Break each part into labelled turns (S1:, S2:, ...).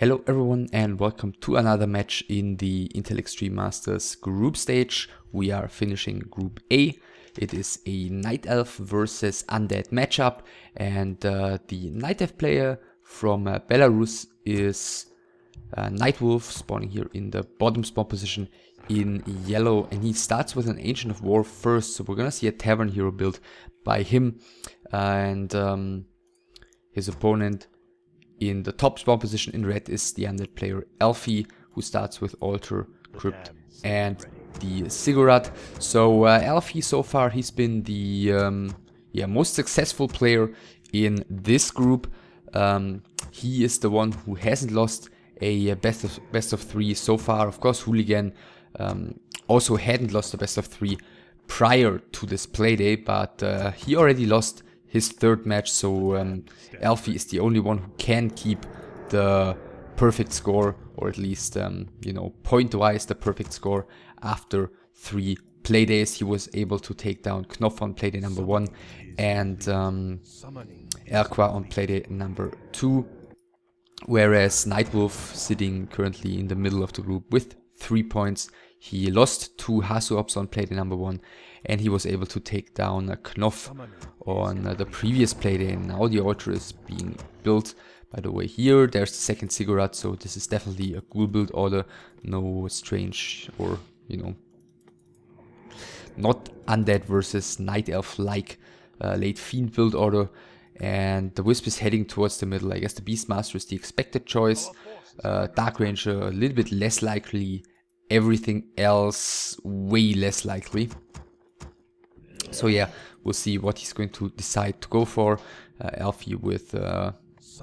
S1: Hello everyone and welcome to another match in the Intel Extreme Masters group stage. We are finishing Group A. It is a NightWolf versus Undead matchup, and the NightWolf player from Belarus is NightWolf, spawning here in the bottom spawn position in yellow, and he starts with an Ancient of War first, so we're gonna see a Tavern Hero build by him, and his opponent in the top spawn position in red is the Undead player Elfi, who starts with Altar, Crypt and the Ziggurat. So Elfi, so far he's been the most successful player in this group. He is the one who hasn't lost a best of 3 so far. Of course, Hooligan also hadn't lost a best of 3 prior to this playday, but he already lost his third match, so Elfi is the only one who can keep the perfect score, or at least, you know, point-wise the perfect score after 3 playdays. He was able to take down Knopf on playday number 1 and Erqua on playday number 2, whereas NightWolf, sitting currently in the middle of the group with 3 points, he lost to Hasuops on playday number 1, and he was able to take down Knopf on the previous playday. Now the altar is being built. By the way, here there's the second Ziggurat, so this is definitely a ghoul build order. No strange or, you know, not Undead versus Night Elf like late Fiend build order. And the Wisp is heading towards the middle. I guess the Beastmaster is the expected choice. Dark Ranger a little bit less likely. Everything else way less likely. So yeah, we'll see what he's going to decide to go for. Elfi with a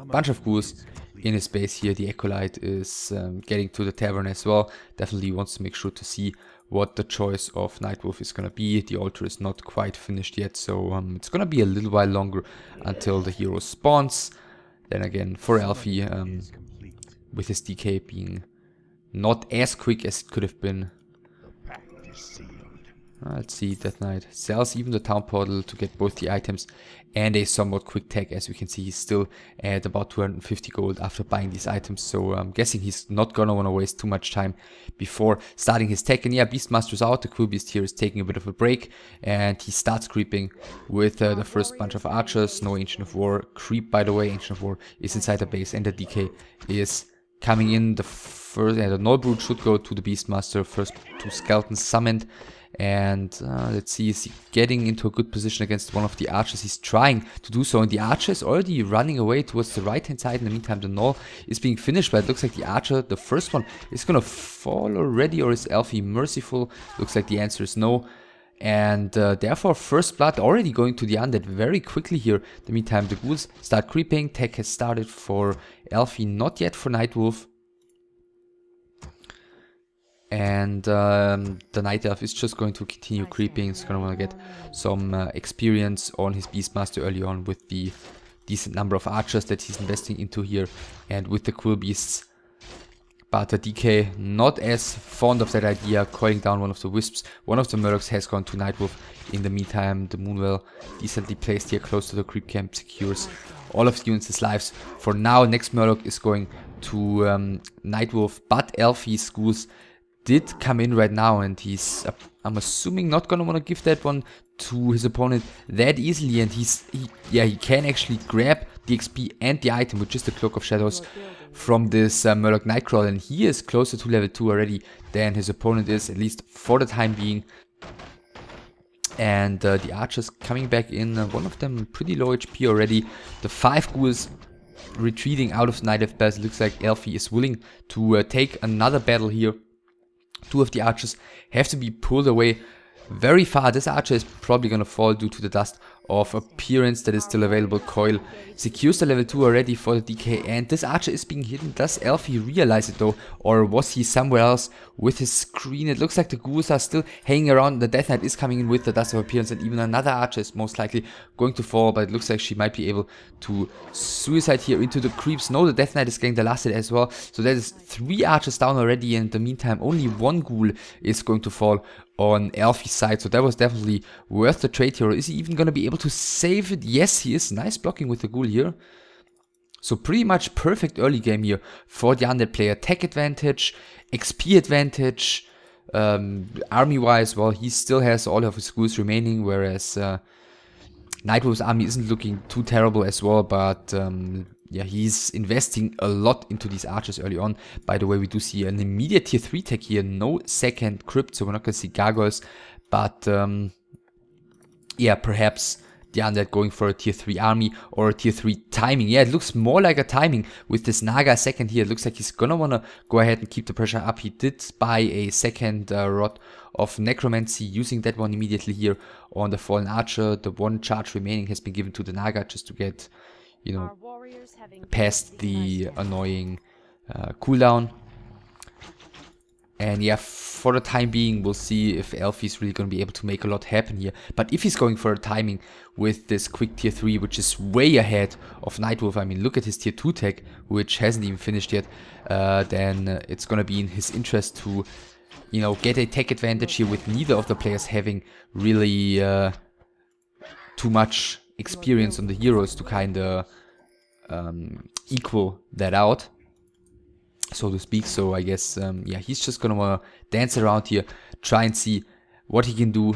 S1: bunch of ghouls in his base here. The Acolyte is getting to the tavern as well. Definitely wants to make sure to see what the choice of NightWolf is going to be. The altar is not quite finished yet, so it's going to be a little while longer until the hero spawns. Then again, for Elfi, with his DK being not as quick as it could have been. Let's see, Death Knight sells even the town portal to get both the items and a somewhat quick tag. As we can see, he's still at about 250 gold after buying these items, so I'm guessing he's not gonna want to waste too much time before starting his tag. And yeah, Beastmaster's out. The Cool Beast here is taking a bit of a break, and he starts creeping with the first bunch of archers. No Ancient of War creep, by the way. Ancient of War is inside the base, and the DK is coming in. The first, the Null Brute should go to the Beastmaster. First 2 skeletons summoned. And let's see, is he getting into a good position against one of the archers? He's trying to do so, and the archer is already running away towards the right hand side. In the meantime, the Null is being finished, but it looks like the archer, the first one, is gonna fall already. Or is Elfi merciful? Looks like the answer is no. And therefore, first blood already going to the Undead very quickly here. In the meantime, the ghouls start creeping. Tech has started for Elfi, not yet for NightWolf. And the Night Elf is just going to continue creeping. He's going to want to get some experience on his Beastmaster early on with the decent number of archers that he's investing into here, and with the Cool Beasts. But the DK not as fond of that idea, coiling down one of the Wisps. One of the Murlocs has gone to NightWolf. In the meantime, the Moonwell, decently placed here close to the creep camp, secures all of the units' lives. For now, next Murloc is going to NightWolf, but Elfi's ghouls did come in right now, and he's, I'm assuming, not gonna want to give that one to his opponent that easily. And he can actually grab the XP and the item, which is the Cloak of Shadows, from this Murloc Nightcrawler, and he is closer to level 2 already than his opponent is, at least for the time being. And the archers coming back in, one of them pretty low HP already. The 5 ghouls retreating out of Night Elf Base. Looks like Elfi is willing to take another battle here. 2 of the archers have to be pulled away very far. This archer is probably going to fall due to the dust of appearance that is still available. Coil secures the level 2 already for the DK, and this archer is being hidden. Does Elfi realize it though, or was he somewhere else with his screen? It looks like the ghouls are still hanging around. The Death Knight is coming in with the dust of appearance, and even another archer is most likely going to fall, but it looks like she might be able to suicide here into the creeps. No, the Death Knight is getting the last hit as well, so that is 3 archers down already. In the meantime, only 1 ghoul is going to fall on Elfi's side, so that was definitely worth the trade here. Is he even going to be able to save it? Yes, he is. Nice blocking with the ghoul here. So pretty much perfect early game here for the undead player. Tech advantage, XP advantage, army-wise, well, he still has all of his schools remaining, whereas NightWolf's army isn't looking too terrible as well, but yeah, he's investing a lot into these archers early on. By the way, we do see an immediate tier 3 tech here, no second crypt, so we're not going to see gargoyles, but yeah, perhaps the undead going for a tier 3 army or a tier 3 timing. Yeah, it looks more like a timing with this Naga second here. It looks like he's gonna wanna go ahead and keep the pressure up. He did buy a second rod of necromancy, using that one immediately here on the fallen archer. The one charge remaining has been given to the Naga just to get, you know, past the annoying cooldown. And yeah, for the time being, we'll see if Elfie's really going to be able to make a lot happen here. But if he's going for a timing with this quick tier 3, which is way ahead of NightWolf, I mean, look at his tier 2 tech, which hasn't even finished yet, then it's going to be in his interest to, you know, get a tech advantage here with neither of the players having really too much experience on the heroes to kind of equal that out, so to speak. So I guess, yeah, he's just gonna wanna dance around here, try and see what he can do.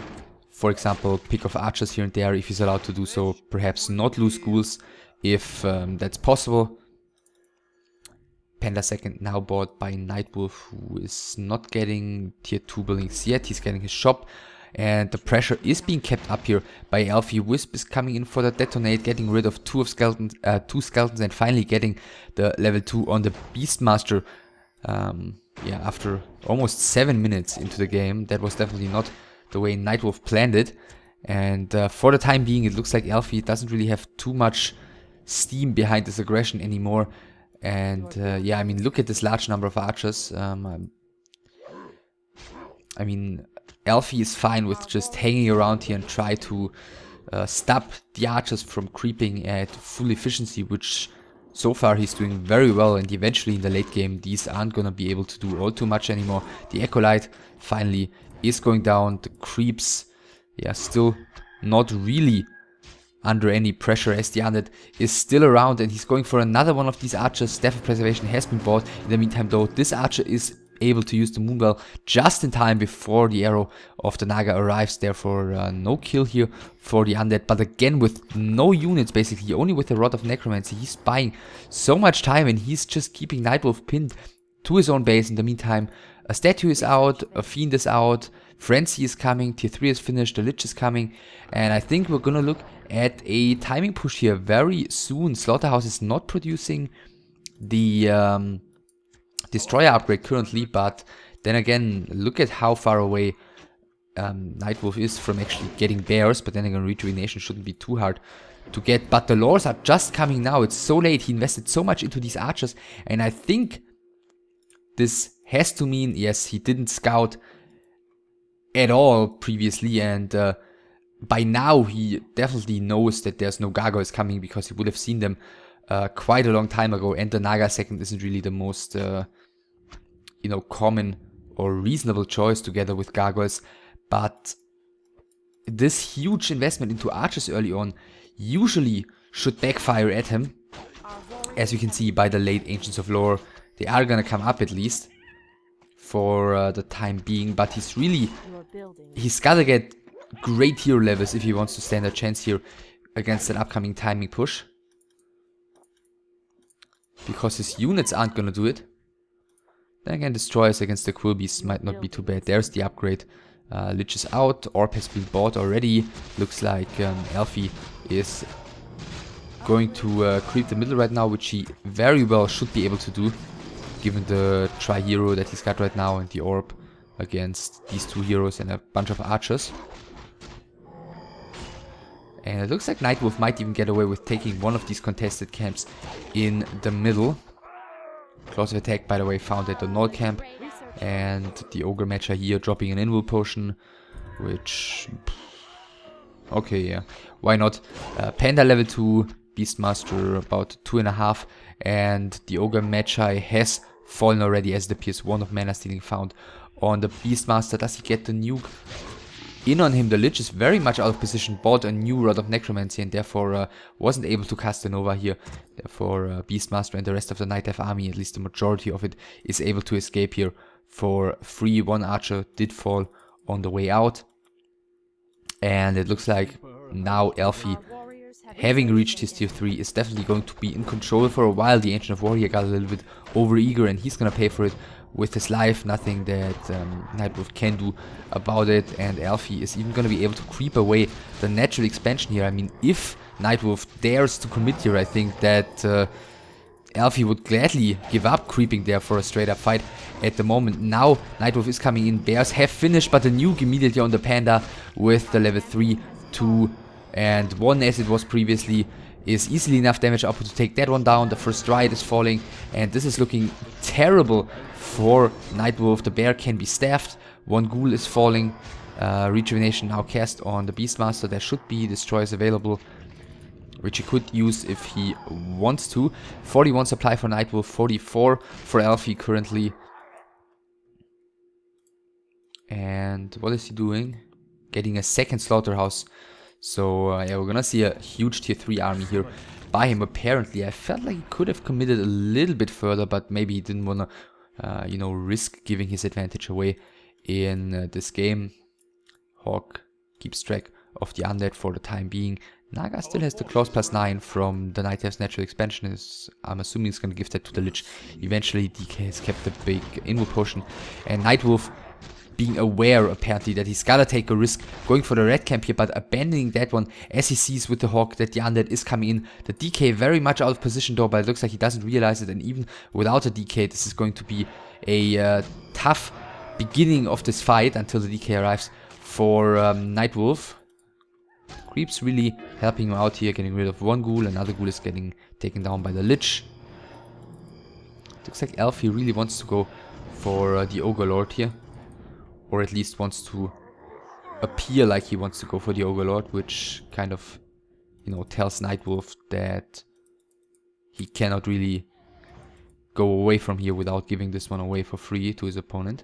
S1: For example, pick off archers here and there if he's allowed to do so. Perhaps not lose schools if that's possible. Panda second now bought by NightWolf, who is not getting tier 2 buildings yet. He's getting his shop. And the pressure is being kept up here by Elfie. Wisp is coming in for the detonate, getting rid of two skeletons, and finally getting the level 2 on the Beastmaster. Yeah, after almost 7 minutes into the game, that was definitely not the way NightWolf planned it. And for the time being, it looks like Elfie doesn't really have too much steam behind this aggression anymore. And yeah, I mean, look at this large number of archers. I mean, Elfie is fine with just hanging around here and try to stop the archers from creeping at full efficiency, which so far he's doing very well, and eventually in the late game these aren't gonna be able to do all too much anymore. The Acolyte finally is going down. The creeps, yeah, still not really under any pressure as the undead is still around, and he's going for another one of these archers. Staff of Preservation has been bought. In the meantime though, this archer is able to use the Moonbell just in time before the arrow of the Naga arrives. Therefore no kill here for the undead, but again with no units basically, only with the Rod of Necromancy. He's buying so much time and he's just keeping NightWolf pinned to his own base. In the meantime, a statue is out, a fiend is out, Frenzy is coming, tier 3 is finished, the Lich is coming, and I think we're gonna look at a timing push here very soon. Slaughterhouse is not producing the Destroyer upgrade currently, but then again, look at how far away NightWolf is from actually getting bears. But then again, rejuvenation shouldn't be too hard to get. But the lores are just coming now. It's so late. He invested so much into these archers, and I think this has to mean, yes, he didn't scout at all previously, and by now he definitely knows that there's no gargoyles coming, because he would have seen them quite a long time ago. And the Naga second isn't really the most you know, common or reasonable choice together with gargoyles, but this huge investment into archers early on usually should backfire at him. As you can see by the late Ancients of Lore, they are gonna come up at least for the time being, but he's gotta get great hero levels if he wants to stand a chance here against an upcoming timing push, because his units aren't gonna do it. Then again, Destroyers against the Quill Beasts might not be too bad. There's the upgrade. Lich is out, Orb has been bought already. Looks like Elfie is going to creep the middle right now, which he very well should be able to do, given the tri-hero that he's got right now and the Orb against these two heroes and a bunch of archers. And it looks like NightWolf might even get away with taking one of these contested camps in the middle. Claws of Attack, by the way, found at the Null camp. And the Ogre Matcher here dropping an Invul Potion, which... okay, yeah, why not? Panda level 2, Beastmaster about 2.5, and the Ogre Matcher has fallen already as the PS1 of Mana Stealing found on the Beastmaster. Does he get the nuke? in on him. The Lich is very much out of position, bought a new Rod of Necromancy and therefore wasn't able to cast a Nova here. Therefore Beastmaster and the rest of the Night Elf army, at least the majority of it, is able to escape here for free. One archer did fall on the way out. And it looks like now Elfie, having reached his tier 3, is definitely going to be in control for a while. The Ancient of Warrior got a little bit overeager and he's gonna pay for it with his life. Nothing that NightWolf can do about it, and Elfie is even gonna be able to creep away the natural expansion here. I mean, if NightWolf dares to commit here, I think that Elfie would gladly give up creeping there for a straight up fight at the moment. Now NightWolf is coming in, Bears have finished, but the nuke immediately on the Panda with the level 3, 2 and 1 as it was previously is easily enough damage output to take that one down. The first Riot is falling and this is looking terrible for NightWolf. The bear can be staffed, one ghoul is falling, rejuvenation now cast on the Beastmaster. There should be destroyers available which he could use if he wants to. 41 supply for NightWolf, 44 for Elfie currently. And what is he doing? Getting a second slaughterhouse. So yeah, we're gonna see a huge tier 3 army here by him. Apparently I felt like he could have committed a little bit further, but maybe he didn't wanna you know, risk giving his advantage away in this game. Hawk keeps track of the undead for the time being. Naga still has the claws +9 from the Night Elf's natural expansion. I'm assuming he's gonna give that to the Lich. Eventually DK has kept the big inward potion, and NightWolf being aware apparently that he's gotta take a risk going for the red camp here, but abandoning that one as he sees with the Hawk that the undead is coming in. The DK very much out of position though, but it looks like he doesn't realize it, and even without a DK this is going to be a tough beginning of this fight until the DK arrives for NightWolf. Creeps really helping him out here, getting rid of one ghoul. Another ghoul is getting taken down by the Lich. Looks like Elfie really wants to go for the Ogre Lord here, or at least wants to appear like he wants to go for the Ogre Lord, which kind of, you know, tells NightWolf that he cannot really go away from here without giving this one away for free to his opponent.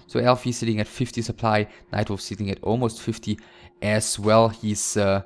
S1: So Elfie sitting at 50 supply, NightWolf sitting at almost 50 as well. He's at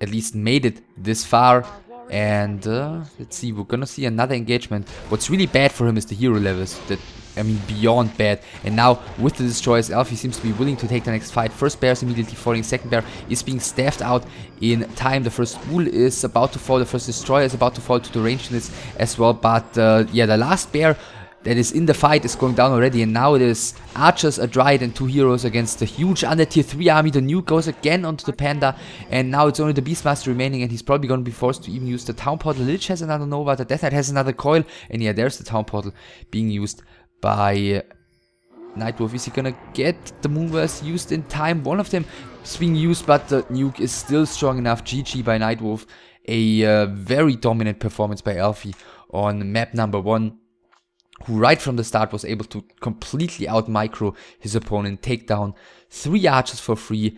S1: least made it this far. And let's see, we're gonna see another engagement. What's really bad for him is the hero levels. That, I mean, beyond bad. And now with the destroyers, Elfie seems to be willing to take the next fight. First bear is immediately falling, second bear is being staffed out in time. The first ghoul is about to fall, the first destroyer is about to fall to the ranged units as well. But yeah, the last bear that is in the fight is going down already, and now it is archers, a Dryad and 2 heroes against the huge under tier 3 army. The nuke goes again onto the Panda, and now it's only the Beastmaster remaining, and he's probably going to be forced to even use the Town Portal. Lich has another Nova, the Death Knight has another coil, and yeah, there's the Town Portal being used by NightWolf. Is he gonna get the Moonverse used in time? One of them is being used, but the nuke is still strong enough. GG by NightWolf. A very dominant performance by Elfie on map number 1. Who right from the start was able to completely out-micro his opponent, take down 3 archers for free,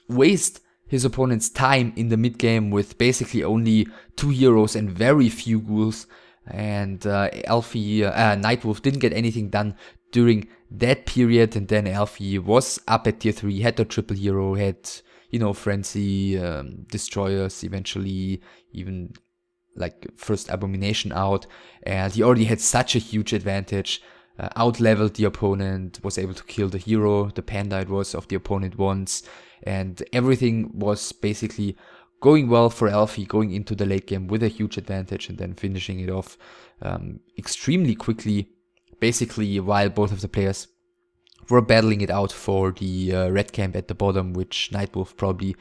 S1: waste his opponent's time in the mid-game with basically only 2 heroes and very few ghouls, and NightWolf didn't get anything done during that period, and then Elfie was up at tier 3, had the triple hero, had, you know, Frenzy, destroyers, eventually even like first Abomination out, and he already had such a huge advantage, out-leveled the opponent, was able to kill the hero, the Panda it was, of the opponent once, and everything was basically going well for Elfie going into the late game with a huge advantage, and then finishing it off extremely quickly, basically while both of the players were battling it out for the red camp at the bottom, which NightWolf probably,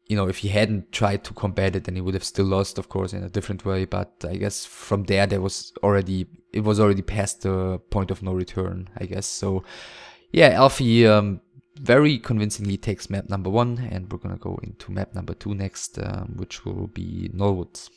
S1: you know, if he hadn't tried to combat it, then he would have still lost, of course, in a different way. But I guess from there, it was already past the point of no return, I guess. So yeah, Elfie very convincingly takes map number 1, and we're gonna go into map number 2 next, which will be Norwoods.